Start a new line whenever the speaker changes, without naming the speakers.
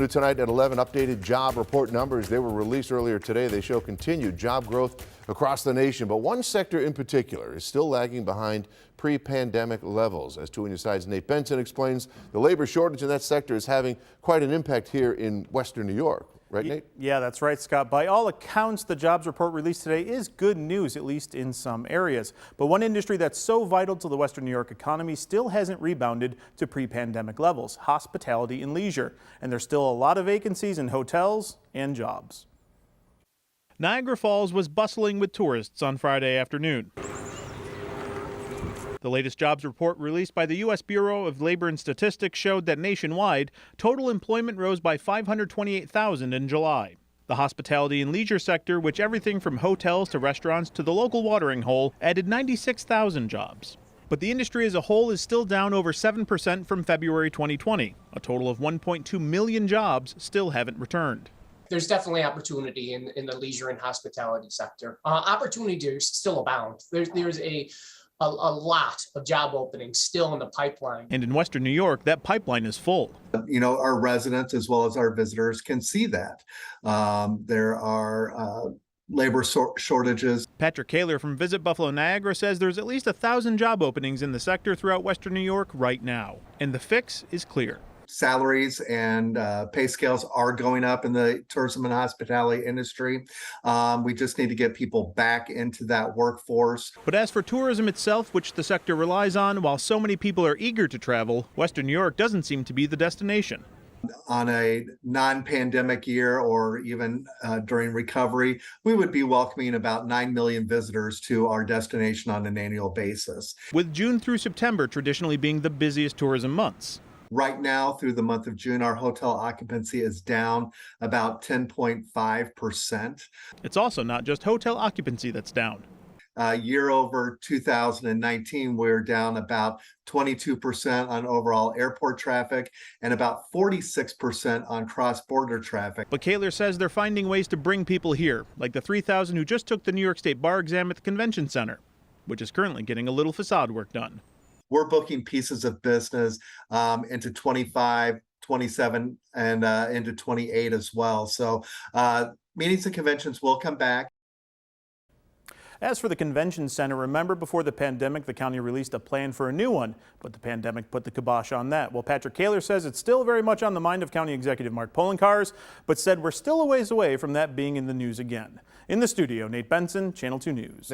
Tonight at 11, updated job report numbers. They were released earlier today. They show continued job growth across the nation, but one sector in particular is still lagging behind pre-pandemic levels. As 2 Side's Nate Benson explains, the labor shortage in that sector is having quite an impact here in Western New York. Right, Nate?
Yeah, that's right, Scott. By all accounts, the jobs report released today is good news, at least in some areas. But one industry that's so vital to the Western New York economy still hasn't rebounded to pre-pandemic levels: hospitality and leisure. And there's still a lot of vacancies in hotels and jobs.
Niagara Falls was bustling with tourists on Friday afternoon. The latest jobs report released by the U.S. Bureau of Labor and Statistics showed that nationwide, total employment rose by 528,000 in July. The hospitality and leisure sector, which everything from hotels to restaurants to the local watering hole, added 96,000 jobs. But the industry as a whole is still down over 7% from February 2020. A total of 1.2 million jobs still haven't returned.
There's definitely opportunity in the leisure and hospitality sector. Opportunities still abound. There's a lot of job openings still in the pipeline.
And in Western New York, that pipeline is full.
You know, our residents as well as our visitors can see that. There are labor shortages.
Patrick Kaler from Visit Buffalo Niagara says there's at least 1,000 job openings in the sector throughout Western New York right now. And the fix is clear.
Salaries and pay scales are going up in the tourism and hospitality industry. We just need to get people back into that workforce.
But as for tourism itself, which the sector relies on, while so many people are eager to travel, Western New York doesn't seem to be the destination.
On a non-pandemic year or even during recovery, we would be welcoming about 9 million visitors to our destination on an annual basis.
With June through September traditionally being the busiest tourism months.
Right now, through the month of June, our hotel occupancy is down about 10.5%.
It's also not just hotel occupancy that's down.
Year over 2019, we're down about 22% on overall airport traffic and about 46% on cross-border traffic.
But Kaler says they're finding ways to bring people here, like the 3,000 who just took the New York State Bar exam at the Convention Center, which is currently getting a little facade work done.
We're booking pieces of business into 25, 27, and into 28 as well. So meetings and conventions will come back.
As for the Convention Center, remember before the pandemic, the county released a plan for a new one, but the pandemic put the kibosh on that. Well, Patrick Kaler says it's still very much on the mind of County Executive Mark Poloncarz, but said we're still a ways away from that being in the news again. In the studio, Nate Benson, Channel 2 News.